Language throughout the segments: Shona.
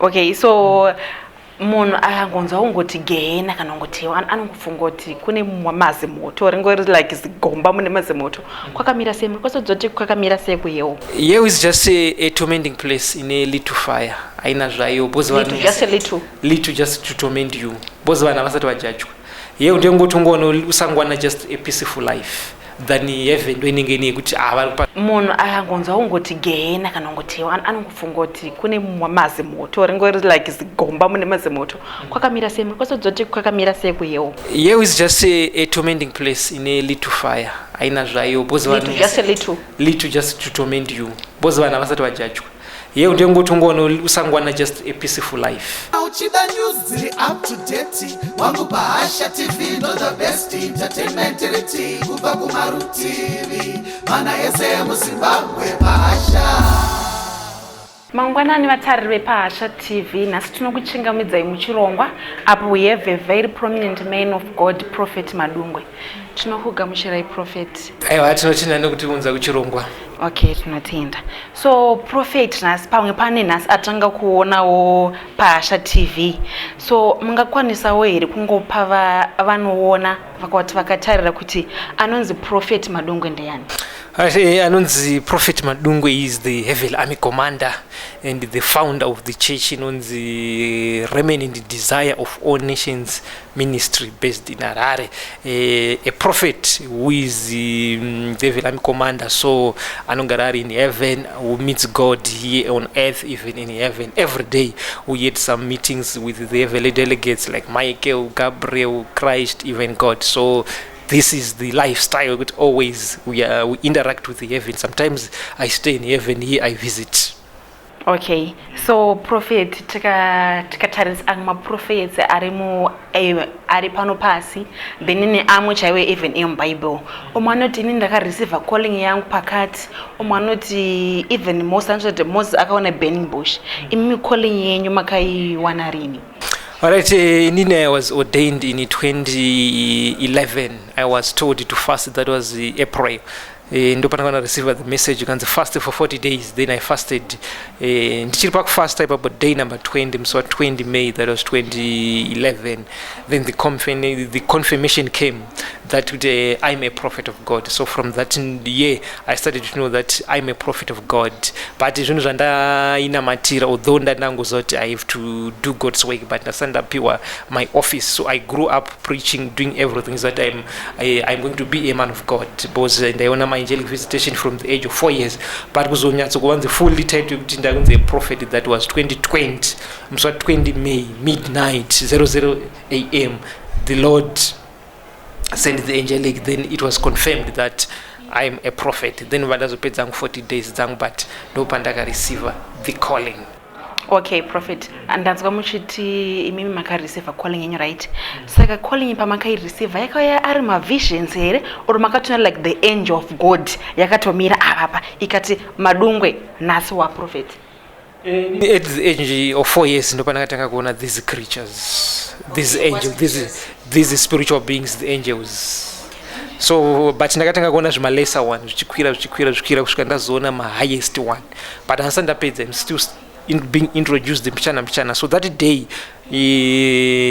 Okay, so munhu akangonzwa ungoti gena kana ngoti anongofunga kuti kune mazimoto ringori like zigomba mune mazimoto kwakamira sei muri kwasadzoti kwakamira sei kuyewo. Here is just a tormenting place in a little fire. Aina zvayo bozi vanhu just a little just to torment you. Bozi vanhu vasati vajajwa. Here ndengoti ungoona usangwana just a peaceful life than heaven inenge ine kuti munhu akangonzwa ungoti gena kana ngoti anongofunga kuti kune mazimoto ringori like zigomba mune mazimoto kwakamira sei muri kwasadzoti kwakamira sei kuyewo. Here is just a tormenting place in a little fire. Aina zvayo bozi vanhu just a little just to torment you. Bozi vanhu vasati vajajwa. Here ndengoti ungoona usangwana just a peaceful life. Uchida news ziri up to date. Wangu PahashaTv no the best entertainment reti kubva kumarutivi. Mana yese muZimbabwe Pahasha. Mangwanani vatariri vePahashaTv, nhasi tinokuchingamidzai muchirongwa apo we have a very prominent man of God, Prophet Madungwe. Tinokugamuchirai Prophet. Aiwa tinotinda nekuti unza kuchirongwa. Okay, tinotenda. So Prophet nhasi pamwe pane nhasi atanga kuonawo PahashaTv. So mungakwanisawo here kungopa vanoona vakatarira kuti anonzi Prophet Madungwe ndeyani? Anonzi Prophet Madungwe is the Heavenly Army Commander and the founder of the church on the remaining desire of all nations ministry based in Harare. A prophet who is the Heavenly Army Commander, so anongarari in heaven, who meets God here on earth, even in heaven. Every day we had some meetings with the heavenly delegates like Michael, Gabriel, Christ, even God. So this is the lifestyle that always we interact with the heaven. Sometimes I stay in heaven, here I visit. Okay, so Prophet, tikatarisa amwe prophets ari pano pasi, then ine amwe chaiwe even in Bible. Omwanoti ini ndakareceive calling yangu pakati, omwanoti even Moses akaona burning bush. Imi calling yenyu makaiwana rini? Alright, I was ordained in 2011. I was told to fast, that was April. Ndo panakana receive the message, you can fast for 40 days. Then I fasted. Ndichiri pakufast type about day number 20, so 20 May, that was 2011. Then the confirmation came that I'm a prophet of God. So from that year, I started to know that I'm a prophet of God. But although I have to do God's work, but I my office. So I grew up preaching, doing everything that I'm going to be a man of God. Because I want my angelic visitation from the age of 4 years. But was the fully title a prophet, that was 2020. So 20 May, midnight, 00 a.m. The Lord sent the angelic, then it was confirmed that I'm a prophet. Then when 40 days, but no pandaka receiver the calling. Okay, Prophet. And that's why muchiti imimi maka receive calling in, right? Saka calling pa maka receive yakaya ari ma visions here or makatuna like the angel of God yakatomira apa ikati Madungwe nasi wa prophet. At the age of 4 years, ndo panakatanga kuona these creatures, these angels, these spiritual beings, the angels. So but ndakatanga kuona zvima lesser one zvichikwira kusvika ndazoona ma highest one, but handapedza I'm still being introduced mchana. So that day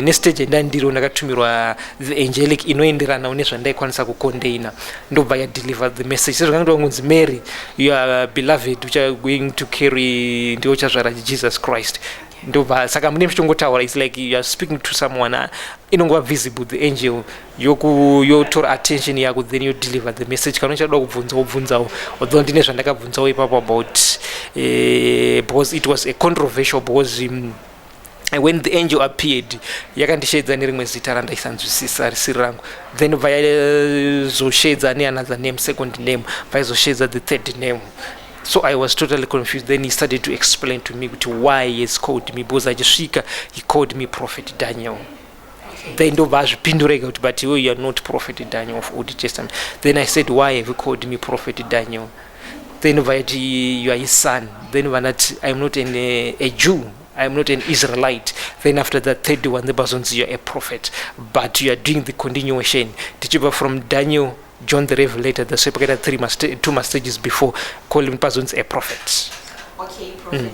nestage ndandiro ndakatumirwa the angelic inoenderana nezvandaikwanisa kucontainer, ndobva ya deliver the message. So ngonzi Mary, you are beloved, which are going to carry ndiwo chazvara Jesus Christ. Ndobva saka mune mchongotaura, it's like you are speaking to someone inongova visible the angel yotora attention yako, then you deliver the message. Kana uchada kubvunzawo although ndine zvandakabvunzawo ipapo about because it was a controversial, because when the angel appeared yakandishedza nerimwe zita randaisanzwisisa risiri rangu, then vazoshedza neanother name, second name, vaizoshedza the third name. So I was totally confused. Then he started to explain to me why he has called me, because he called me Prophet Daniel. Then but you are not Prophet Daniel of Old Testament. Then I said, why have you called me Prophet Daniel? Then you are his son. Then I'm not a Jew, I'm not an Israelite. Then after that third one, the person says, you are a prophet, but you are doing the continuation. Teachable from Daniel, John the Revelator, the separated two stages before calling persons a prophet. Okay, prophet.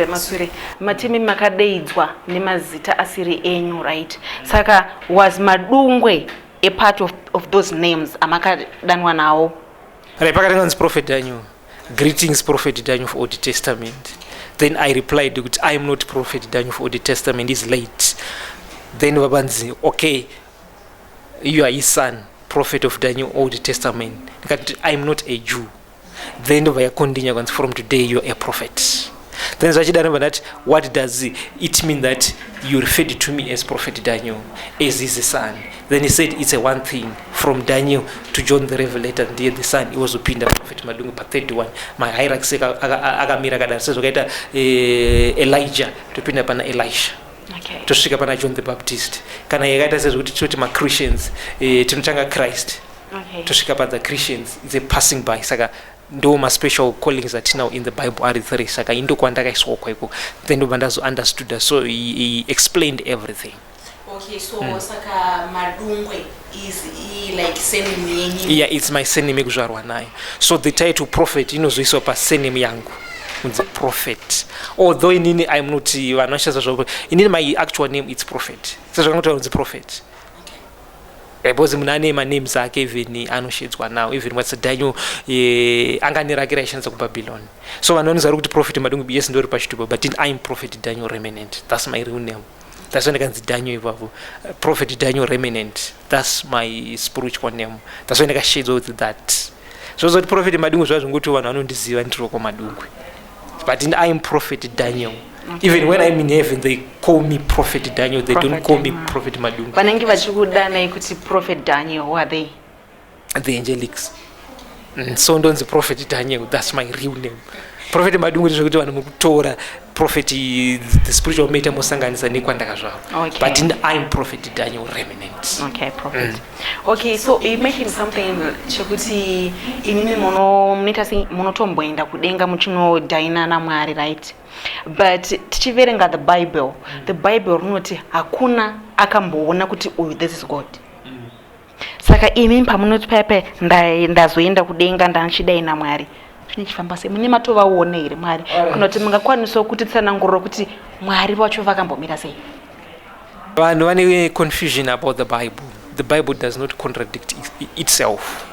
masure matimi makadeidzwa nemazita asiri enyu, right? Saka was Madungwe a part of those names amakadanwa nawo? Right, pakatanganzi Prophet Daniel. Greetings, Prophet Daniel of Old Testament. Then I replied, I am not Prophet Daniel of Old Testament, it's late. Then Babanzi, okay, you are his son, Prophet of Daniel Old Testament. I am not a Jew. Then we are continuing, from today you are a prophet. Then that what does it mean that you referred to me as Prophet Daniel, as his son? Then he said it's a one thing, from Daniel to John the Revelator, and the son, he was Upinda Prophet Madungwe, part 31. My hierarchy agamira kada says Elijah to Pinda pana Elisha. Okay. To shika pana John the Baptist. Kana yagata says to my Christians, to Christ. Okay. To shika pana the Christians, it's a passing by. Saga ndo ma special callings that now in the Bible are three. Saka indo kwandaka isoko iko. Then Bandazo understood us, so he explained everything. Okay, so Saka Madungwe is like surname yenyu? Yeah, it's my surname kuzvarwa nayo. So the title prophet inozoiswa pa surname yangu. The prophet. Although inini I'm not vanoshaza zvo. Inini my actual name it's prophet. So zvakangotaura kunzi prophet. Because munane names ake even anoshedzwa now, even what's Daniel anganirakira aishandisa kuBabylon. So vanonzi vari kuti Prophet Madungwe, yes ndori pachitupa, but I'm Prophet Daniel Remnant. That's my real name. That's when I can see Daniel ivavo. Prophet Daniel Remnant. That's my spiritual name. That's when I can shade with that. So that Prophet Madungwe zvazvongoti vanhu vanondiziva ndiroko Madungwe. But I'm Prophet Daniel. Okay. Even when I'm in heaven, they call me Prophet Daniel. They don't call me Prophet Madungwe. Vanenge vachikudana kuti Prophet Daniel, who are they? The angelics. So don't the Prophet Daniel. That's my real name. Prophet Madungwe is kuti vanhu mukutora prophet the spiritual matter mosanganisa nekwandaka zvavo. Okay. But I'm Prophet Daniel Remnant. Okay, prophet. Okay, so you mentioned something chekuti inini munotomboenda kudenga muchinodhaina naMwari, right? But tichiverenga the Bible rinoti hakuna akamboona kuti this is God. Saka imi pamunoti pepe ndazoenda kudenga ndanchidai naMwari, zvinechifamba sei? Mune matovaone here Mwari? Kana kuti mungakwanisa kuti tsanangurira kuti Mwari vacho vakambomira sei? Vanhu vane confusion about the Bible. The Bible does not contradict itself.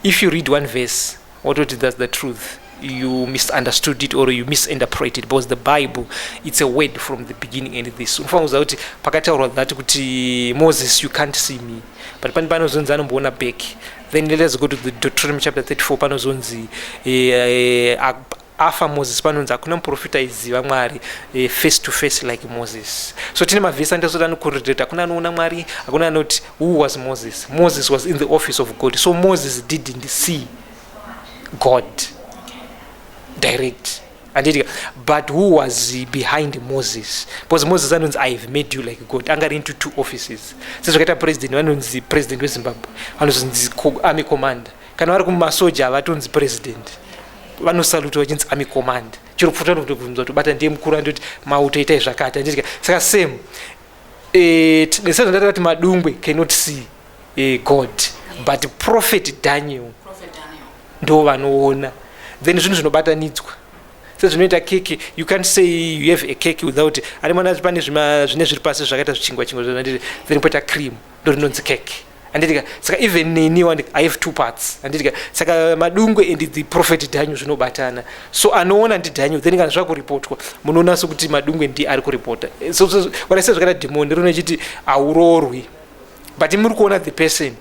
If you read one verse, what it that's the truth, you misunderstood it or you misinterpreted, because the Bible, it's a word from the beginning and this. Unfanguza kuti pakataurwa that kuti Moses, you can't see me, but panozonzi anomboona back. Then let's go to the Deuteronomy chapter 34. Panozonzi afa Moses panonzi hakuna muprofita aiziva Mwari face to face like Moses. So tine mavhesi andasoti anocorrelate, hakuna anoona Mwari, hakuna anoti who was Moses. Moses was in the office of God. So Moses didn't see God direct. But who was behind Moses? Because Moses anonzi I have made you like God. Angari into two offices. Sezvakaita president, vanonzi president weZimbabwe, vanonzi army commander. Kana vari kumasoja vatonzi president, vanosaluta vachinzi army commander. Chiro kupfuta nokutobvunza kuti bata ndiye mukuru andoti mautoitai zvakati. Anditika saka same nesezvandati Madungwe cannot see God, but Prophet Daniel ndo vanoona. Then zvinhu zvinobatanidzwa. Zvinoita keke, you can't say you have a cake without ari mwana pane zvine zviri pasi zvakaita zvichingwa zvanditi then poita cream ndo rinonzi cake. Anditika saka even neni I have two parts. Anditika saka Madungwe and the Prophet Daniel zvinobatana. So anoona ndi Daniel, then kana zvakuripotwa munoona sokuti Madungwe ndi ari kuripota. So what I say zvakaita demon rinoti aurorwi, but muri kuona the person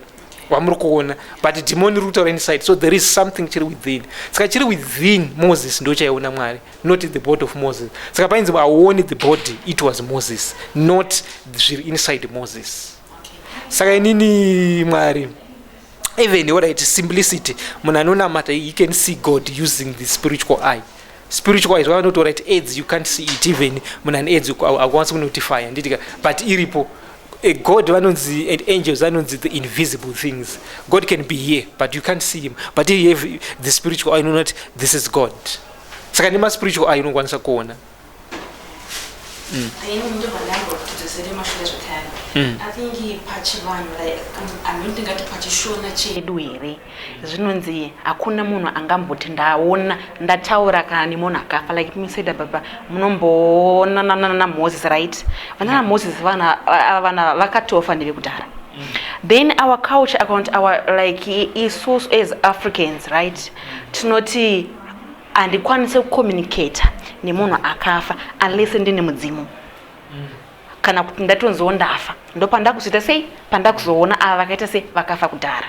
wamuri kuona, but demon root or inside. So there is something chiri within. Saka chiri within Moses ndo chaiona Mwari, not the body of Moses. Saka painzi aoni the body, it was Moses, not zviri inside Moses. Saka inini Mwari, even what it simplicity, munhu anonamata he can see God using the spiritual eye. Spiritual eyes, not to write AIDS, you can't see it. Even when an AIDS wants to notify, but iripo a God anonzi and angels anonzi the invisible things. God can be here, but you can't see him. But if you have the spiritual eye, you know not this is God. Saka nima spiritual eye unokwanisa kuona. I think pachivanhu like anondingati pachishona chedu here zvinonzi hakuna munhu angamboti ndaona ndataura kana nemunhu akafa like me said baba munomboona naMoses right vana naMoses vana vakatofa ndevekudhara. Then our culture account our like is so as Africans right tinoti handikwanise kucommunicate nemunhu akafa unless ndine mudzimu kana kuti ndatonziwo ndafa ndopandakuzoita sei pandakuzoona ava vakaita sei vakafa kudhara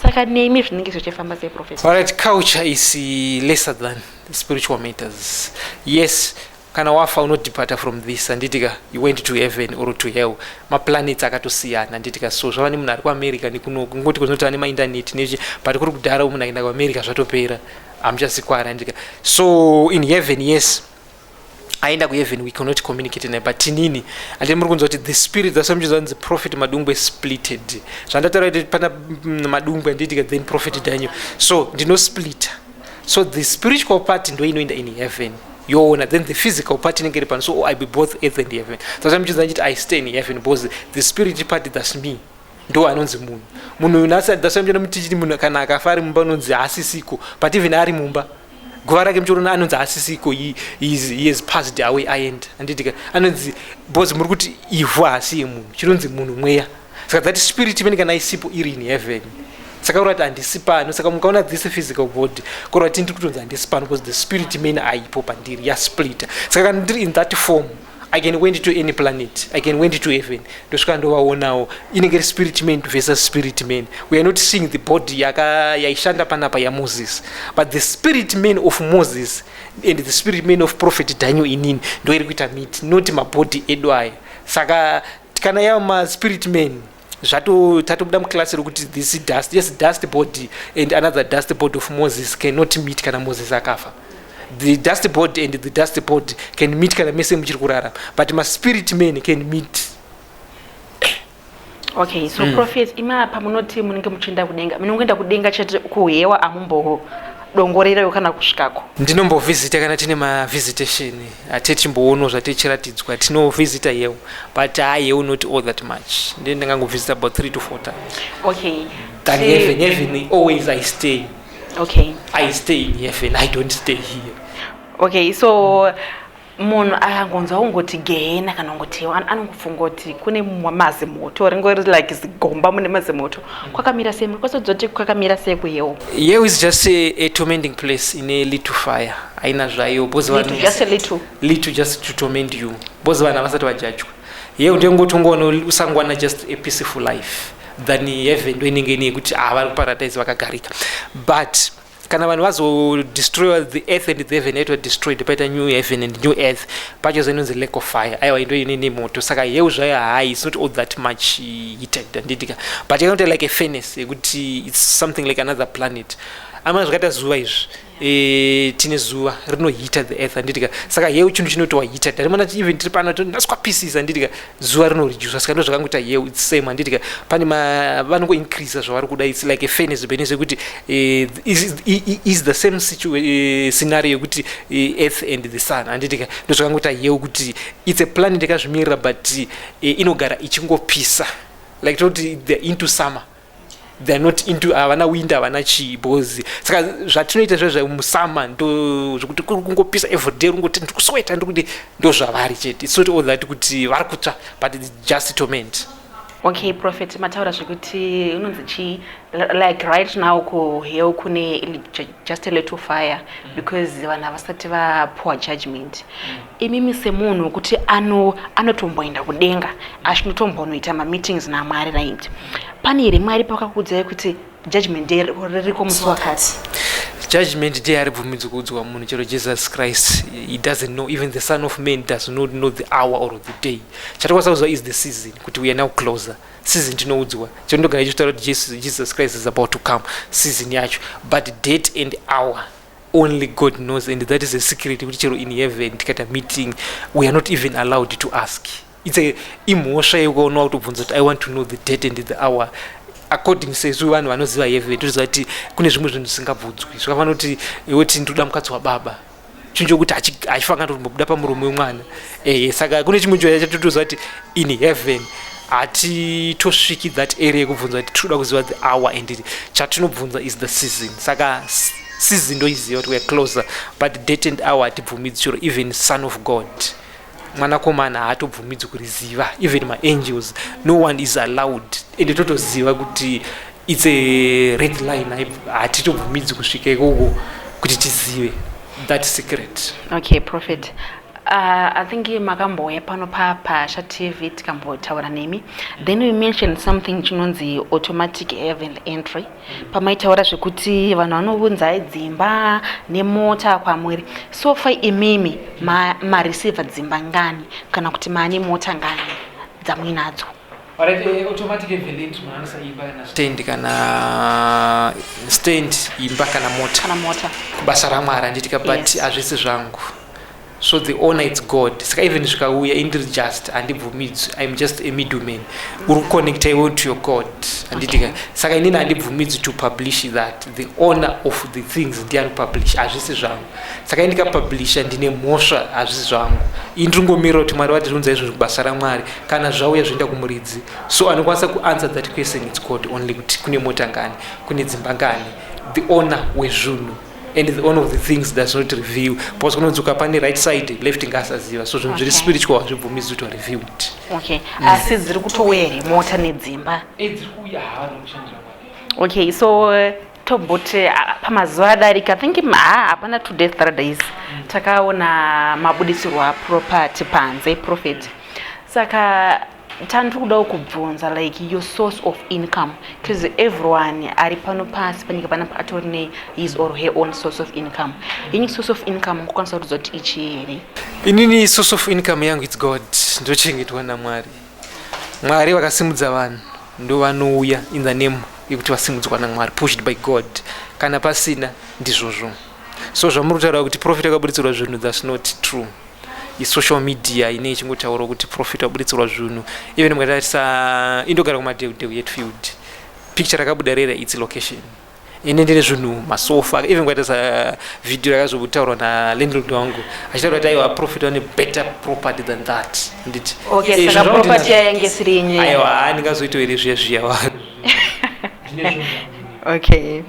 saka nemi zvinenge zvichifamba sei professor. Alright, culture is lesser than spiritual matters. Yes, kana wafa unodepart from this anditika you went to heaven or to hell maplanets akatosiyana anditika so zvava nemunhu ari kuamerica nekunoku ngoti kunoti ane mainternet nechi but kuri kudhara munhu aenda kuamerica zvatopera hamuchasikwara andika. So in heaven yes aenda kuheaven we cannot communicate naye but tinini andi muri kunzwa kuti the spirit zasamuchizanzi prophet Madungwe splitted zvandataura kuti pana Madungwe anditika then prophet Daniel so ndinosplitter so the spiritual part ndo inoenda in heaven yoona then the physical part inenge iri pano so I be both earth and heaven zasamuchizanzi kuti I stay in heaven because the spirit part that's me ndo anonzi munhu nasa dasamjana mutichiti munhu kana akafa ari mumba anonzi asisiko but even ari mumba guva rake muchorona anonzi asisiko he has passed away aenda anditika anonzi because muri kuti ivhu hasi yemunhu chironzi munhu mweya saka that spirit imene kana isipo iri in heaven saka kurati handisi pano saka mukaona this physical body kurati ndiri kutonzi handisi pano because the spirit imene aipo pandiri yasplitter saka kana ndiri in that form I can went to any planet. I can went to heaven. Ndosvika ndovaonawo inenge spirit man versus spirit man. We are not seeing the body yaishanda panapa yaMoses, but the spirit man of Moses and the spirit man of prophet Daniel inini ndo iri kuita meet, not mabody edu aya. Saka kana yama spirit man tatobuda muklasi rokuti this dust, yes dust body and another dust body of Moses cannot meet kana Moses akafa. The dust body and the dust body can meet kana mese muchiri kurara but my spirit man can meet. Okay, so prophet ima pamunoti munenge muchienda kudenga munongoenda kudenga chete kuhewa amumbo dongorera kana kusvikako ndinombovisita kana tine mavisitation atechimboona zvatechiratidzwa tinovisita yewo but yewo not all that much ndingangovisita about 3 to 4 times. Okay, than heaven always I stay. Okay, I stay in heaven, I don't stay here. Okay, so munhu akangonzwa ungoti gehena kana ungoti anongofunga kuti kune mazimoto ringori like zigomba mune mazimoto kwakamira sei kwasozoti kwakamira sei kuyewo. Here is just a tormenting place in a little fire. Aina zvayo bozi vanhu just a little just to torment you. Bozi vanhu vasati vajajwa. Here ndengoti ungoona usangwana just a peaceful life than heaven ndo inenge ine kuti vari kuparadise vakagarika. But kana vanhu vazodestroy the earth and the heaven it will destroyed paita new heaven and new earth pacho zinonzi lake of fire aiwa ndo ine moto saka yewu zvayo hai it's not all that much heated anditika but you know like a furnace yekuti it's something like another planet ama zvakaita zuva izvi tine zuva rinohita the earth anditika saka yewu chinhu chinotowa hita tarimana even tiri pano ndaswapisisa anditika zuva rinoredusa saka ndo zvakangoita yewu it's same anditika pane vanongoincreasa zvavari kuda it's like a furnace benese yekuti is the same scenario yekuti earth and the sun anditika ndo zvakangoita yewu kuti it's a planet yakazvimirira but inogara ichingopisa like toti they're into summer, they're not into havana winter havana chii because saka zvatinoita zvezvo musama ndo zvokuti kungopisa everyday ungoti ndikusweta ndokuti ndo zvavari chete it's not all that kuti vari kutsva but it's just torment. Okay, prophet mataura zvekuti unonzi chi like right now kuheo kune just a little fire because vanhu havasati vapuwa judgment. Imimi semunhu kuti anotomboenda kudenga achinotombonoita mameetings naMwari right pane here Mwari pakakuudzai kuti judgment day ririko musi wakati? Judgment day haribvumidzwi kuudzwa munhu chero Jesus Christ he doesn't know, even the Son of Man does not know the hour or the day. Chatakwasauzwa is the season kuti we are now closer season tinoudzwa chandogara ichitaura kuti Jesus Christ is about to come season yacho but date and hour only God knows and that is a secret kuti chero in heaven tikaita meeting we are not even allowed to ask. It's a imhosva yekuona kutobvunza kuti I want to know the date and the hour according sezvo vanhu vanoziva heaven toziva kuti kune zvimwe zvinhu zvisingabvudzwi zvakafanira kuti iwe kuti ndoda mukadzi wababa chinjo kuti achifanga kutobuda pamuromo wemwana saka kune chimwe chinhu chatotoziva kuti in heaven hatitosviki that area yekubvunza kuti tinoda kuziva the hour and chatinobvunza is the season saka season ndoiziva kuti weare closer but date and hour hatibvumidzi chero even son of God mwanakomana haatobvumidzi kuriziva even maangels no one is allowed ende totoziva kuti it's a red line hatitobvumidzi kusvika ikoko kuti tizive that secret. Okay, Prophet. I think makamboya pano PahashaTv tikambotaura nemi. Then we mentioned something chinonzi automatic heaven entry. Pamaitaura zvekuti vanhu vanovunza dzimba nemota kwamwiri. So far imimi receive dzimba ngani kana kuti mane mota ngani dzamuinadzo. Alright, automatic heaven entry manasa imba kana stand kana stand imba kana mota. Kana mota. Basa ramwari nditika but azvisi zvangu. So the owner is God. Saka even zvikauya indiri just handibvumidzi. I'm just a middleman. Uri connect to your God. Anditika. Saka inini handibvumidzi to publish that. The owner of the things ndiani publish azvisi zvangu. Saka indika publisha ndine mhosva azvisi zvangu. Indringomira kuti Mwari vati zvinza izvo basa ramwari kana zvauya zvoenda kumuridzi. So anokwanisa kuanswer that question it's God only kuti kune mota ngani, kune dzimba ngani. The owner wezvunhu. And the one of the things does not reveal. Because when you look upon the right side, left in Gaza, so very spiritual, to review it. Okay. Since the mota nedzimba. Okay, so tobote pamazuva darika I think hapana 2 days 3 days takaona mabudisirwa property panze Prophet. Saka tandiri kuda kubvunza like your source of income because everyone ari pano pasi panyika panapa atori his or her own source of income. Any source of income kukwanisa kudzoza kuti ichi here? Inini source of income yangu it's God. Ndochengetwa naMwari. Mwari vakasimudza vanhu ndo vanouya in the name yekuti vasimudzwa naMwari, pushed by God. Kana pasina ndizvozvo. So zvamuri kutaura kuti Prophet akabuditsirwa zvinhu that's not true. Social media ine chingotaura kuti Prophet abuditsirwa zvinhu even mukatarisa indogara kumadeu yetfield picture rakabuda rera its location ine ndine zvinhu masofa even mukatarisa video rakazotaurwa nalandlord wangu achitaura kuti aiwa Prophet ane better property than that nditi okay saka property yange siri yenye aiwa ndingazoitoere zviya okay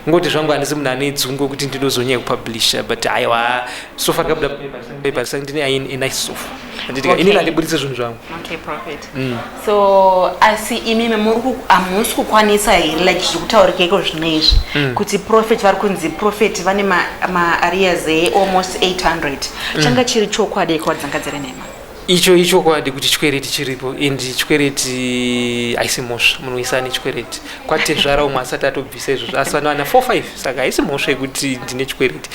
ngoti zvangu handisi munhu ane dzungu kuti ndinozonyanya kupublisha but aiwa sofa rakabuda paper saka ndine a nice sofa anditika inini handibuditse zvinhu zvangu. Okay, Prophet. So asi imimi hamusi kukwanisa here like zvekutaurikeko zvino izvi kuti Prophet vari kunzi Prophet vane ma-areas almost 800 changa chiri chokwadi kwadzangadzire nema icho kwadi kuti chikwereti chiripo and chikwereti haisi mhosva munhu wese ane chikwereti kwatezvara umwe asati atobvisa izvozvo asi vano ana 4-5 saka haisi mhosva yekuti ndine chikwereti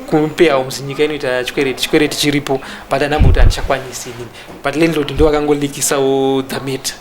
kupe homes nyika inoita chikwereti chiripo but anambokuti handichakwanisi inini but landlord ndo vakangolekisawo the matter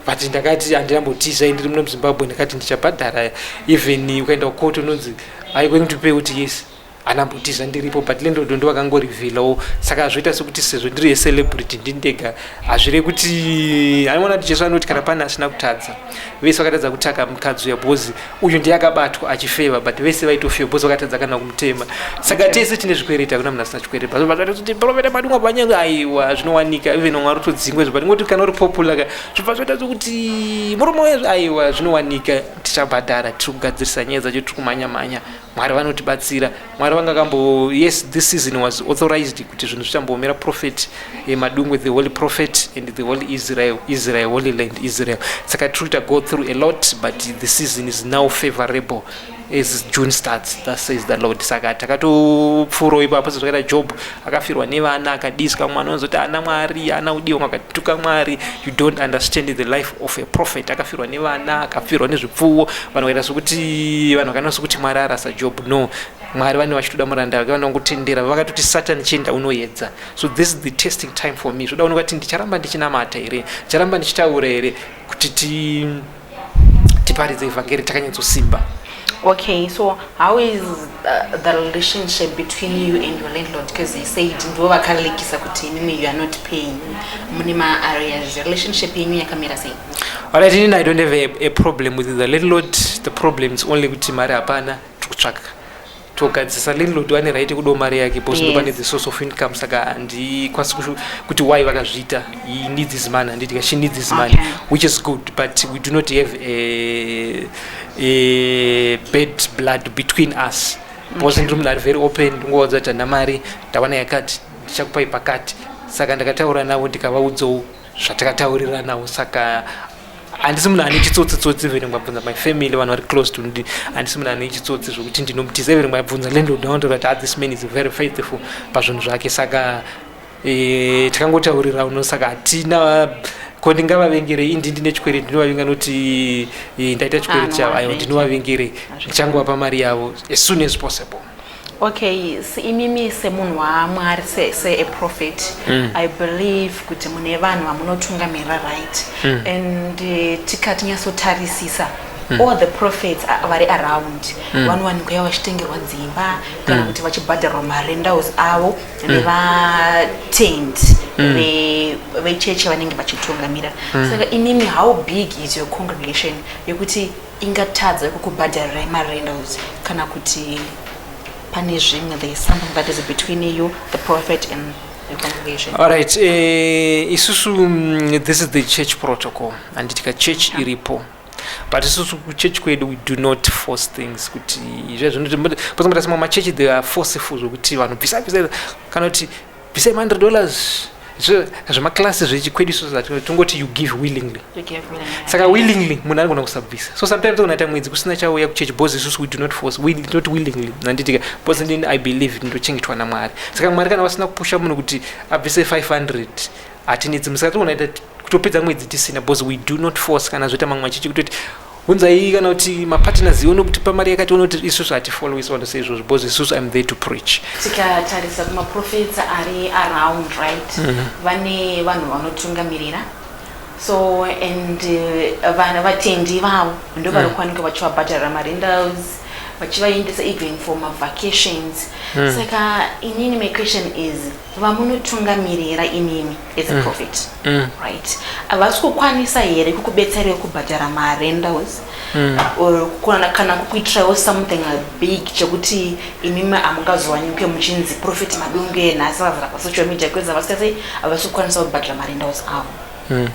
but ndakati handinambotiza ndiri muno muZimbabwe ndakati ndichabhadhara even ukaenda kucourt unonzi are you going to pay kuti yes anambotiza ndiripo but landlord ndo vakangorevhilawo saka zvoita sekuti sezvo ndiri celebrity ndindega hazvire kuti anoona kuti Jesu anoti kana pane asina kutadza vese vakatadza kutaka mukadzi yabhozi uyu ndiye akabatwa achifeva but vese vaitofeva bhozi vakatadza kana kumutema saka tese tine zvikwereti hakuna munhu asina chikwereti kuti Prophet Madungwe panyanga aiwa zvinowanika even Mwari utodzingwe but ngoti kana uri popular zvibva zvoita sekuti muromo wezvo aiwa zvinowanika tichabhadhara tiri kugadzirisa nyaya dzacho tiri kumhanya Mwari vanotibatsira Mwari vanga kambo yes this season was authorized kuti zvinhu zvichambomira Prophet Madungwe the holy prophet and the holy Israel holy land Israel saka tiri to go through a lot but the season is now favorable as June starts that says the Lord saka takatopfurawo ipapo zvakaita Job akafirwa nevana akadiswa mwana unozoti ana Mwari ana udiwa akatuka Mwari you don't understand the life of a prophet akafirwa nevana akafirwa nezvipfuwo vanhu vaita sokuti vanhu vakanoona sokuti Mwari arasa Job no Mwari vane vachitoda muranda wake vanongotendera vakatoti Satan chienda unoedza so this is the testing time for me zvoda kuoneka kuti ndicharamba ndichinamata here ndicharamba ndichitaura here kuti tiparidze evhangeri takanyatsosimba. Okay, so how is the relationship between you and your landlord? Because he said you are not paying minimum areas. The relationship in you yakamira sei? Alright, I don't have a problem with the landlord. The problem is only with Mari apana togadzisa landlord ane right kudo mari yake because ndo pane the source of income saka handikwanisi kuti why vakazviita he needs this money handiti she needs this money which is good but we do not have a bad blood between us because ndi munhu ari very open ndingowadza kuti handina mari ndawana yakati ndichakupai pakati saka ndakataura navo ndikavaudzawo zvatakataurira navo saka handisi munhu ane chitsotsi even ngabvunza my family vanhu vari close to ndi handisi munhu ane chitsotsi zvokuti ndinomutisa even ngabvunza landlord ndaondoa kuti this man is very faithful pazvinhu zvake saka takangotaurira uno saka hatina ko ndingavavengere indi ndine chikwere ndinovavenga noti ndaita chikwere chavo ndinovavengere ndichangovapa mari yavo as soon as possible. Okay, imimi semunhu waMwari se a prophet, I believe kuti mune vanhu vamunotungamira right, and tikati nyatsotarisisa all the prophets vari around vanhu vanikuya vachitengerwa dzimba kana kuti vachibhadharwa marendaus avo nevatent vechechi vanenge vachitungamira. Saka imimi, how big is your congregation yekuti ingatadza kukubhadharirai marendaus kana kuti pane zvimwe there is something that is between you, the prophet, and the congregation? All right, isusu this is the church protocol and tika church iripo. But isusu church kwedu we do not force things kuti because some church they are forceful kuti vanhu bvisa kana kuti bvisa $100 zvemaclasses zvechikwedu isusu tongoti you give willingly. Saka willingly munhu anogona kusabvisa. So sometimes tonaita mwedzi kusina chauya kuchurch because isusu we do not force, we not willingly. Nanditika because then I believe ndochengetwa naMwari. Saka Mwari kana vasina kupusha munhu kuti abvise 500 atinidzi musaka tonaita kutopedza mwedzi tisina because we do not force kana zvoita mamwe machechi kutoti unzai kana kuti mapartners ione kuti pamari yakati one kuti isusu hatifollow isona seizvozvo because isusu I'm there to preach. Tikatarisa kumaprofits ari around right, vane vanhu vanotungamirira, so and vanhu vatendi vavo ndo vari kuwanika vachivabhadharira marendaus vachivaendesa even for vacations. Saka inini my question is vamunotungamirira imimi as a prophet, right, havasi kukwanisa here kukubetserei kubhadhara marendaus kana kukuitirawo something big chekuti imimi hamungazowanikwe muchinzi prophet Madungwe nhasi vavhara pasocial media kweza vasikasei havasi kukwanisa kubhadhara marendaus avo?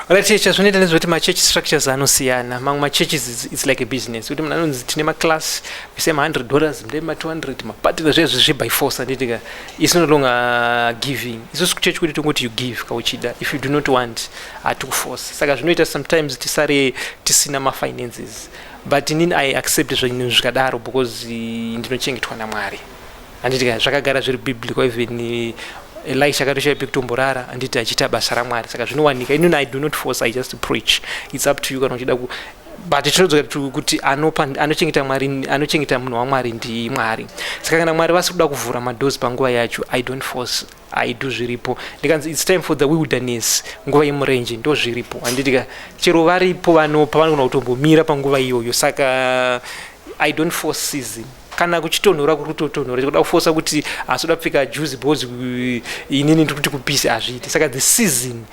Alright, chazvinoita nezvekuti machurch structures anosiyana. Mamwe machurches it's like a business. Kuti munhu anonzi tine maclass bvise $100 ndema $200 mabhadhira zvezvo by force anditika it's no longer giving. Isusu kuchurch kuti tongoti you give kauchida, if you do not want hatukuforce. Saka zvinoita sometimes tisare tisina mafinances, but inini I accept zvinhu zvikadaro because ndinochengetwa naMwari. Anditika zvakagara zviri biblical even Elisha akatoshayipe kutomborara anditi achita basa raMwari. Saka zvinowanika inini I do not force, I just preach. It's up to you kana uchida ku but tinodzoka kuti anochengeta Mwari, anochengeta munhu waMwari ndi Mwari. Saka kana Mwari vasi kuda kuvhura madoors panguva yacho I don't force, I do zviripo. Ndikanzi it's time for the wilderness, nguva yemurenje ndo zviripo. Anditika chero varipo vanogona kutombomira panguva iyoyo. Saka I don't force season. Kana kuchitonhora kutotonhora kuda kuforsa kuti asoda kupfeka juice because inini ndiri kuti kupisa azviti. Saka the season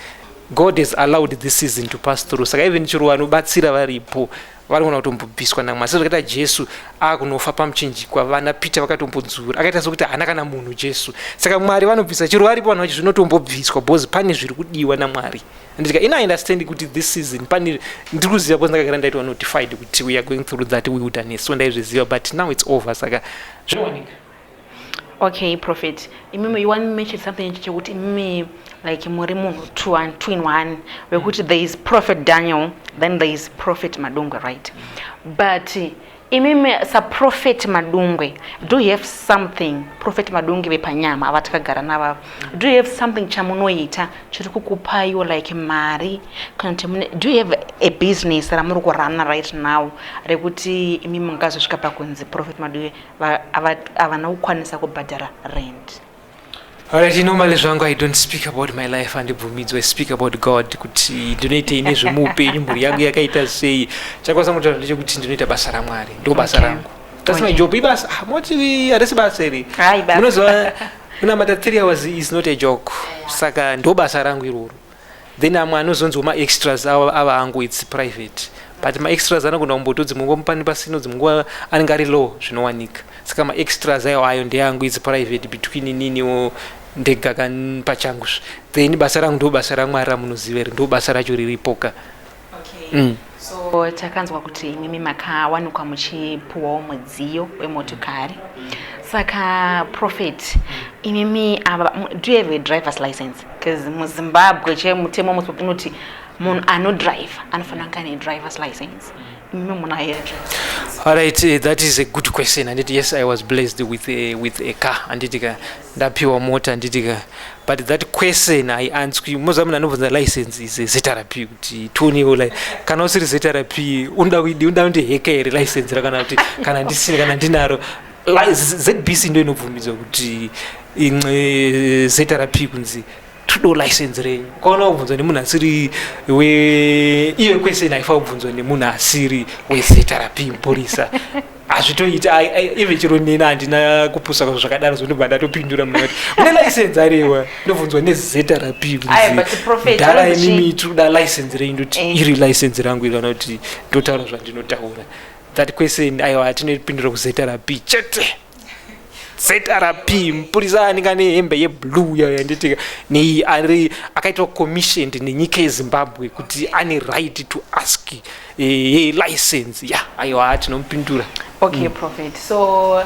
God has allowed this season to pass through. Saka even chiro vanobatsira varipo varikona kutombobviswa naMwari. Sezvakaita Jesu akunofa pamuchinjikwa vana Peter vakatombonzura akaita sokuti hana kana munhu Jesu. Saka Mwari vanobvisa chiro varipo vanhu vacho zvinotombobviswa because pane zviri kudiwa naMwari. Andika ina understand kuti this season pani ndiri kuziva because ndakagara ndaitwa notified kuti we are going through that wilderness, so ndaizviziva but now it's over. Saka zvinowanika. Okay, prophet, imimi you want to mention something chekuti imimi like muri munhu two in one wekuti there is prophet Daniel then there is prophet Madungwe, right? But imimi sa prophet Madungwe, do you have something prophet Madungwe vepanyama avatakagara nava, do you have something chamunoita chiri kukupayo like mari kana do you have a business ramuri kurana right now rekuti imimi mungazosvika pakunzi prophet Madungwe avana kukwanisa kubhadhara rent? Alright, normally zvangu I don't speak about my life and I speak about God kuti ndinoita ine zvemuupenyu mhuri yangu yakaita sei. Chakwanisa kutaura ndechekuti ndinoita basa raMwari, ndo basa rangu. That's my job. Ibasa moti harisi basa iri. Munozwa kunamata 3 hours is not a joke. Saka ndo basa rangu iroro. Then amwe anozonzwa ma extras ava angu it's private. but ma-extras anogona kumboto dzimwe nguva mupani pasino dzimwe nguva anenge ari low zvinowanika saka ma-extras ayo ayo ndeyangu is private between ininiwo ndega pachangu then basa rangu ndo basa ramwari ramunoziva iri ndo basa racho riripoka. So takanzwa kuti imimi makawanikwa muchipuwawo mudziyo wemotokari. Saka Prophet, imimi do you have a driver's license? Because muZimbabwe mutemo muti munhu anodrive anofanira kunge ane driver's license. Imimi muna here. All right, that is a good question. And yes, I was blessed with a car. And ndapiwa mota and but that question I answer you, most of the license is a therapy. Tony like kana usiri therapy unda heke license kana ndinaro ZBC ndo inobvumidzwa kuti therapy kunzi tudo license renyu kwaona kubvunzwa nemunhu asiri iyo question aifa kubvunzwa nemunhu asiri wezitherapy muporisa hazvitoita even chiro nena handina kupusa zvakadaro zvondobva ndatopindura munhu ati une license arewa ndobvunzwa nezitherapy kudhara imimi toda license renyu ndoti iri license rangu iri kana kuti ndotaura zvandinotaura that question aiwa hatinopindura kuzitherapy chete ZRP mpurisa anenge ne hembe yeblue yanditika nei ari akaitwa commissioned nenyika yeZimbabwe kuti ane right to ask license aiwa hatinompindura. Okay, Prophet. So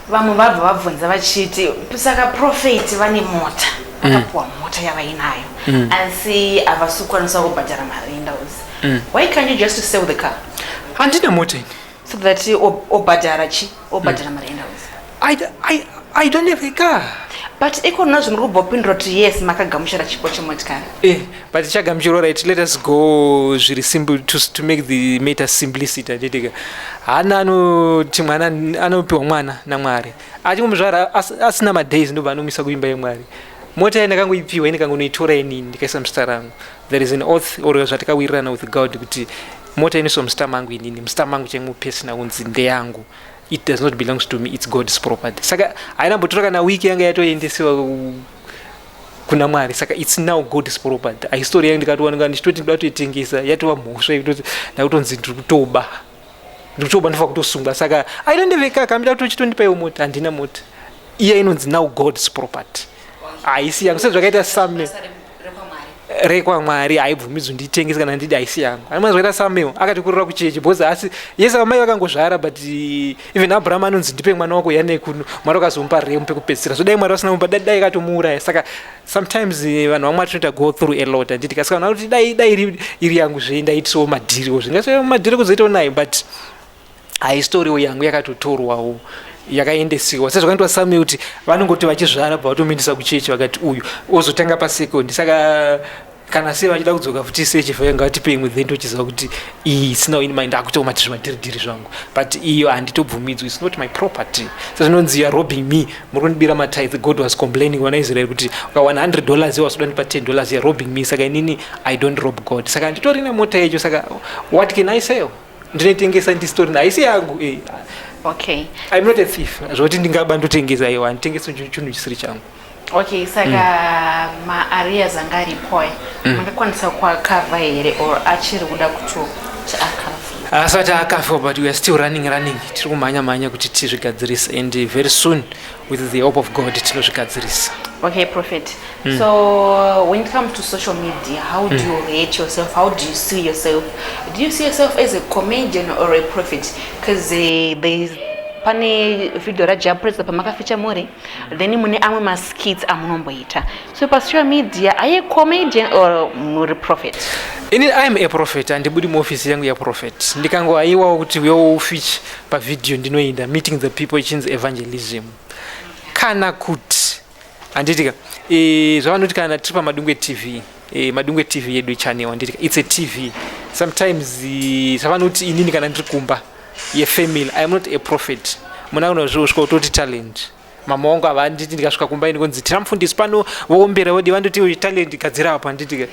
vamwe vabva vabvunza vachiti saka Prophet vane mota vakapuwa mota yavainayo asi havasukwanisa kubhadhara marendas. Why can't you just sell the car? Handina mota so that obhadhara marendas. I don't have a car. But ikono zvimurubopindura kuti yes makagamuchira chipo chemotikari. But chagamuchira right, let us go zviri simple to make the matter simplicity ndidika. Hana anoti mwana anopiwa mwana naMwari. Achimuzvara asina madays ndo vanomisa kuimba yeMwari. Mota ndakangoipiwa ndakangoitora inini ndikaisa muzita rangu. There is an oath or zvatakawirirana with God kuti mota inoiswa muzita mangu inini, muzita mangu changu personal unzi ndeyangu. It does not belong to me, it's God's property. Saka aina mbotora kana wiki yanga yatoendesiwa kuna Mwari. Saka it's now God's property. A history yangu ndikatoona ngani nditoti ndatoitengesa yatova mhosva yekuti ndakutonzi ndikutoba ndifa kutosunga. Saka I don't have a car kamira tochitondipa yo mota handina mota. Iya inonzi now God's property. Aisi yangu sezvakaita same rekwa Mwari haibvumidzwi nditengesa kana ndidi aisi yangu. Aimazvaita Samuel akatikurira kuchechi bhoza asi Yesu amai vakangozvara but even Abraham anonzi ndipe mwana wako yane kuno Mwari akazomupa remu pekupedzisira. So dai Mwari vasina mupa dai akatomuuraya. Saka sometimes vanhu vamwari tinoita go through a lot anditi saka kuti dai iri yangu zvendaitisawo madhiriwo zvingasve madhiri kuzoitawo nayo but haistoriwo yangu yakatotorwawo yakaendesiwa sezvakanoitwa Samuel kuti vanongoti vachizvara bva vatomindisa kuchechi vakati uyu ozotanga pasekondi. Saka kana sei vachida kudzoka futi sechi yanga vatipei then tochiziva kuti iyi isinawo in mind akutomati zvimadhiridhiri zvangu but iyo handitobvumidzwi, it's not my property. Sezvinonzi you are robbing me, muri kundibira matithe. God was complaining vanaIsrael kuti ukawana $100 wasoda ndipa $10 you are robbing me. Saka inini I don't rob God. Saka handitori nemota yacho. Saka what can I sell? Ndinotengesa ndisitori haisi yangu. Okay. I'm not a thief. Zvoti ndingaba ndotengesa iwa handitengesa chinhu chisiri changu. Okay, saka ma-areas anga aripo makakwanisa kuakavha here or achiri kuda kutoakavha? Asati akavha but we are still running. Tiri kumhanya kuti tizvigadzirisa and very soon with the help of God tinozvigadzirisa. Okay, Prophet. So when it comes to social media, how do you rate yourself? How do you see yourself? Do you see yourself as a comedian or a prophet? Because there's pane video rajapresa pamakaficha muri then mune amwe maskits amunomboita. So pa social media are you a comedian or muri prophet? I am a prophet and ndibudi muofisi yangu ya prophet. Ndikangoaiwa kuti we feature pa video ndinoenda meeting the people ichinzi evangelism. Kana kuti anditika zvavanoti kana tiri paMadungwe TV Madungwe TV yedu channel anditika it's a TV. Sometimes zvavanoti inini kana ndiri kumba yefamily I am not a prophet. Muna unozvosvika utoti talent mama wangu havanditi ndikasvika kumba ini kunzi tiramufundisi pano woombera wodi vandoti talent gadzira apa anditika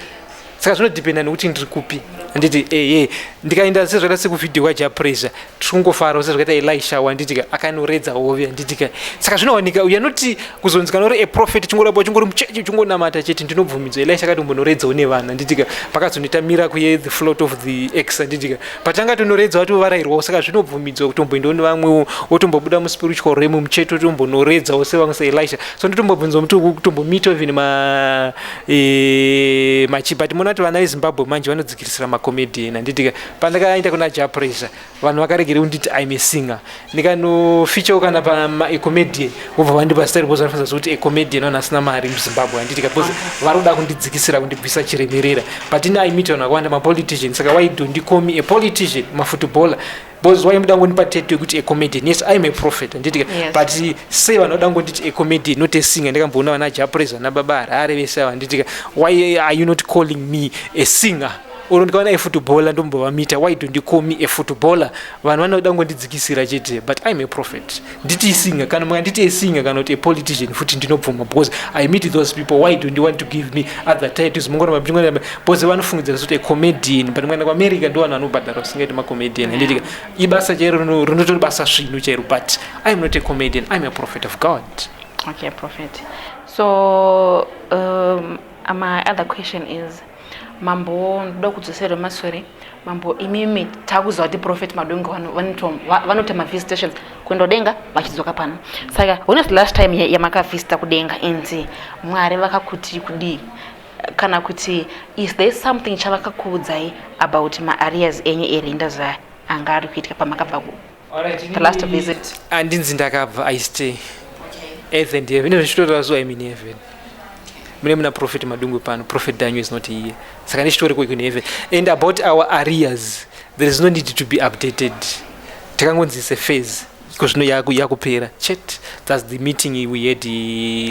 saka zvinodependa nekuti ndiri kupi handiti ndikaenda sezvakaita sekuvhidhiyo kwajapressure tikungofara sezvakaita elisha wanditi akanoredza hove handitika saka zvinowanika uyanoti kuzonzi kanori aprofet chingorapa chingori muchechi chingonamata chete ndinobvumidzwa elisha akatombonoredzawo nevanhu handitika pakazondoita miracle ye the float of the x handitika patanga tonoredza watovarayirwawo saka zvinobvumidzwa kutomboendawo nevamwewo wotombobuda muspiritual realm mucheto wotombonoredzawo sevamwe saelisha so nditombobvunzwa muti kutombomita even machibhati mona kuti vana vezimbabwe manje vanodzikirisira macomedian handitika pandakaenda kuna japressure vanhu vakaregera kunditi I'm a singer ndikanofichawo kana pamaecomedian vobva vandipa style bcause vanofanira kuti ecomedian vanhu asina mari muzimbabwe handitika bcause varoda kundidzikisira kundibvisa chiremerera but ini aimita vanhu vakawanda mapolitician saka why don't you call me a politician mafootballer because why muda ngonipa title yekuti a comedian yes I'm a prophet handitika but say vanhu vanoda ngonditi a comedian not a singer ndikamboona vana japressure nababa harare vese handitika why are you not calling me a singer or ndikaona efootballer ndombovamita why don't you call me a footballer vanhu vanoda ngondidzikisira chete but I'm a prophet nditi singer kana mwanditi a singer kana kuti a politician futi ndinobvuma because I meet those people why don't you want to give me other titles mungona mabingona because vanofungidzira kuti a comedian but mwana kwa America ndo vanhu vanobhadhara singaiti ma comedian nditika ibasa chero rinotori basa svinu chero but I'm not a comedian I'm a prophet of God. Okay, prophet. So my other question is mambo ndoda kudzosera maswere mambo imimi takuziva kuti prophet Madungwe vanotema visitations kuendodenga vachidzoka pano saka when was the last time yamakavisita kudenga inzi mwari vakakuti kudii kana kuti is there something chavakakuudzai about maareas enyu erinda anga ari kuitika pamakabva the last visit? Andinzi ndakabva I stay heaven ndiye vine zvichitoreva zuva I'm in heaven mune muna prophet Madungwe pano prophet Daniel is not here saka ndichitori kweko in heaven and about our areas there is no need to be updated takangonzise phase because no yakupera chet that's the meeting we had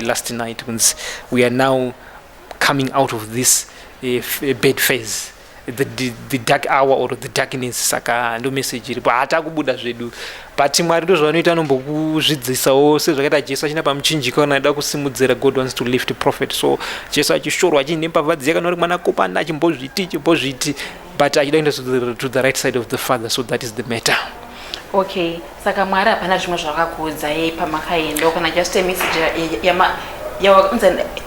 last night we are now coming out of this bad phase the dark hour or the darkness saka ndo message iripo hatakubuda zvedu but mwari ndo zvanoita anombokuzvidzisawo sezvakaita Jesu achina pamuchinjika anoda kusimudzira God wants to lift prophet so Jesu achishorwa achine pavadzi yakanori mwana kopana chimbozviti but achida kuenda to the right side of the Father so that is the matter. Okay, saka mwari hapana zvimwe zvakakuudzai pamakaenda kana just a message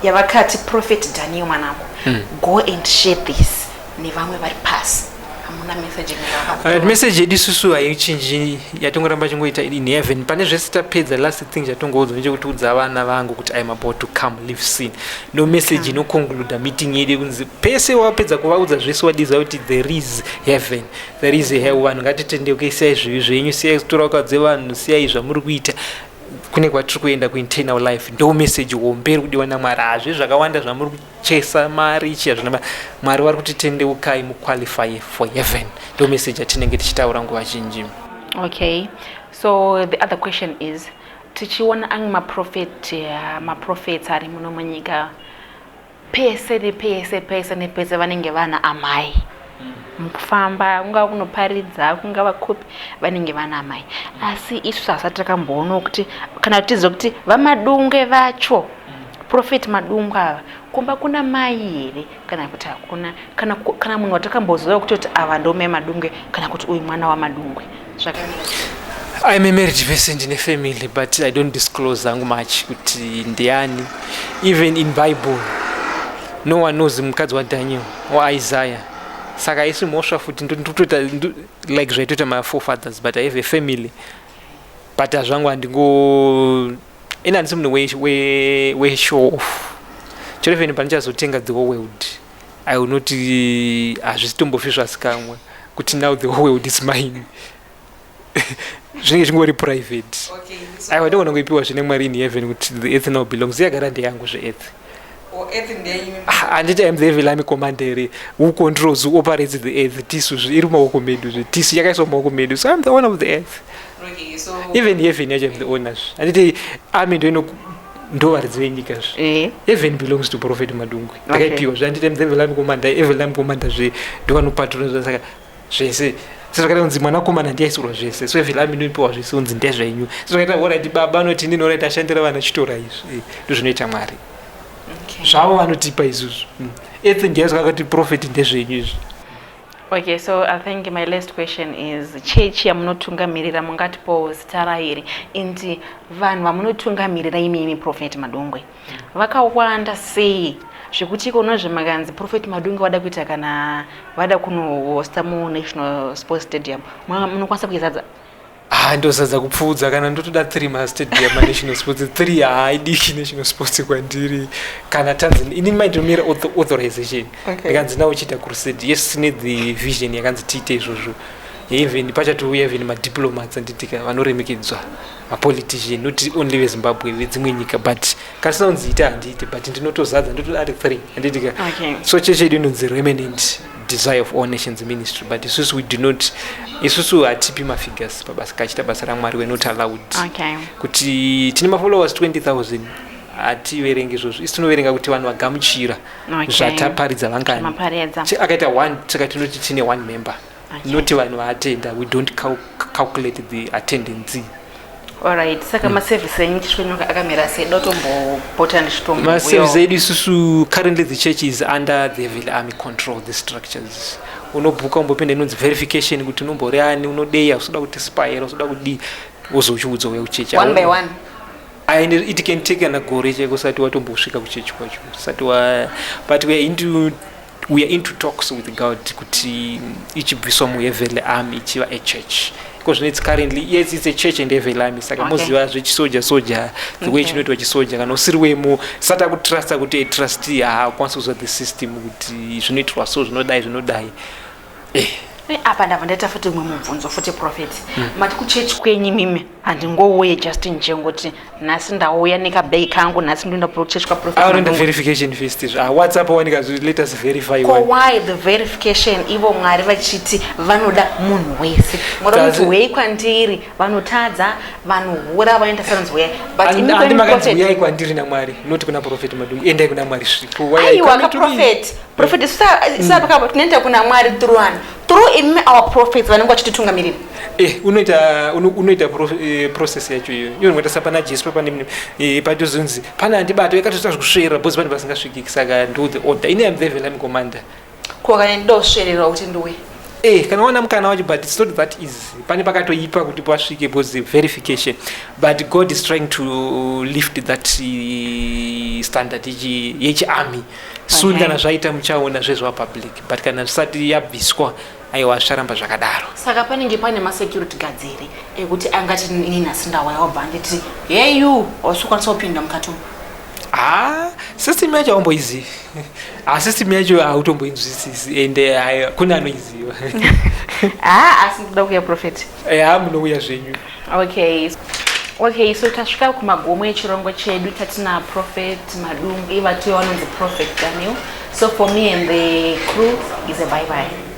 yavakati prophet Daniel mwanangu go and share this nevamwe vari pasi hamuna message yedu isusu haichinji yatongoramba chingoita in heaven pane zvese tapedza last thing chatongoudzwa ndechekutiudza vana vangu kuti I'm about to come live sin no message inoconcluda meeting yedu kunzi pese wapedza kuvaudza zvese wadiza kuti there is heaven there is a hell vanhu ngatitendeuke siyai zvivi zvenyu siyai kutora dzevanhu siyai zvamuri kuita kune kwatiri kuenda kuinternal life ndo message hombe iri kudiwa naMwari hazve zvakawanda zvamuri kuchesa mari chiyazvona Mwari vari kutitendeukai muqualify for heaven ndo message yatinenge tichitaura nguva zhinji. Okay, so the other question is tichiona angu maprofets ari muno munyika pese nepese vanenge vana amai mukufamba kungava kunoparidza kungava kopi vanenge vana amai asi isu hasati takamboona kuti kana tiziva kuti vaMadungwe vacho prophet Madungwe ava kumba kuna mai here kana kuti hakuna kana munhu watakamboziva kuti ava ndome Madungwe kana kuti uyu mwana waMadungwe I'm a married person in a family but I don't disclose zangu much kuti ndiani even in Bible no one knows mukadzi waDaniel waIsaiah saka isi mosva futi ndotoita like zvaitoita my forefathers but I have a family but azvangu handingo ina handisi munhu we show off chero even panichazotenga the whole world I will not hazvisitombofi zvasikamwe kuti now the whole world is mine zvinenge zvingori private aiwa ndogona kuipiwa zvine Mwari in heaven kuti the earth now belongs yagara ndeyangu zveearth handiti I'm the evil army commander who controls who operates the earth tisu iri mumaoko medu tisu yakaiswa mumaoko medu so I'm the owner of the earth. Okay, so even heaven yacho I'm the owner handiti army ndo varidzi venyika heaven belongs to prophet Madungwe akaipiwa handiti I'm the evil army commander ndo vanopatrona saka zvese sezvakaita kunzi mwanakomana ndiaisirwa zvese so evil army ndoipiwa zvese unzi ndezvenyu sezvakaita alright baba anoti ndini ashandira vana chitora izvi ndo zvinoita Mwari zvavo vanotipa isusu etse ndiyazwa kuti prophet ndezvenyu izvi. Okay, so I think my last question is chechi yamunotungamirira mungatipo zita rairi indi vanhu vamunotungamirira imi Prophet Madungwe vakawanda sei zvekuti konozvemakanzi Prophet Madungwe wada kuita kana vada kunohosta National Sports Stadium munokwanisa kuizadza? Ndosadza kupfuudza kana ndotoda 3 mastadium National Sports 3 haidiki National Sports kwandiri kana Tanzania ini maindomira authorization ndikanzi nawo chita crusade yes tine the vision yakanzi tiite izvozvo even pachatouya even madiplomats anditika vanoremekedzwa mapolitician not only veZimbabwe vedzimwe nyika but kasina kunzi ita handiite but ndinotozadza ndotoda ari 3 anditika so cheche yedu inonzi remnant desire of all nations ministry but isusu we do not isusu hatipi mafigures pabasa kachita basa raMwari we're not allowed kuti tine mafollowers 20,000 hativerengi izvozvo isi tinoverenga kuti vanhu vagamuchira zvataparidza vangani akaita 1 saka tinoti tine 1 member not vanhu vaatenda we don't calculate the attendance. Alright, saka maservice enyu chishwenuka akamira sei dotombopota ndichitombo maservice edu isusu currently the church is under the Heavenly Army control the structures unobhuka umbopinda inonzi verification kuti unombori ani unodeya usoda kuti spire usoda kudi wozochiudza uya kuchechi one by one and it can take an gore cheko sati watombosvika kuchechi kwacho sati wa but we are into talks with God kuti ichibviswa muHeavenly Army ichiva a church because it's currently yes it's a church and Heavenly Army saka moziva zvechisoja the way chinoitwa chisoja kana usiriwemo sata kutrusta kuti trustee haakwanisi kuzwa the system kuti zvinoitwa so zvinodai apa ndabva ndaita futi umwe mubvunzo futi Prophet mati kuchechi kwenyu mimi handingouye just njengoti nhasi ndauya nekabhegi kangu nhasi ndoenda kuchechi kwaProphet Madungwe verification first WhatsApp wanika let us verify why the verification ivo Mwari vachiti vanoda munhu wese ngokuti wei kwandiri vanotadza vanhu hura vaenda silence way but imi makanzi uyai kwandiri naMwari not kuna Prophet Madungwe endai kuna Mwari svipo aiwa Prophet sasa tunoenda kuna Mwari through imi our prophets vanenge vachititungamirira unoita process yacho iyo ngoita sapana Jesu pane padozonzi pana handibata yakatoita zvekusvera bhozi vanhu vasingasvikiki saka ndo the order ine amvevela commander kokane ndosverera kuti ndowe kana wana mukana wacho but it's not that easy pane pakatoipa kuti pasvike bhozi verification but God is trying to lift that standard yechiarmy soon kana zvaita muchaona zvezva public but kana zvisati yabviswa aiwa zvaramba zvakadaro saka panenge pane masecurity guards here ekuti angati ini nhasi ndauya wabva nditi heyu wasukwanisa kupinda mukati system yacho haumboizivi system yacho hautomboinzwisisi ende kuna anoiziva asi ndoda kuya Prophet munouya zvenyu okay so tasvika kumagomo echirongo chedu tatina Prophet Madungwe ivatiwe vanonzi Prophet Daniel so for me and the crew is a bye bye.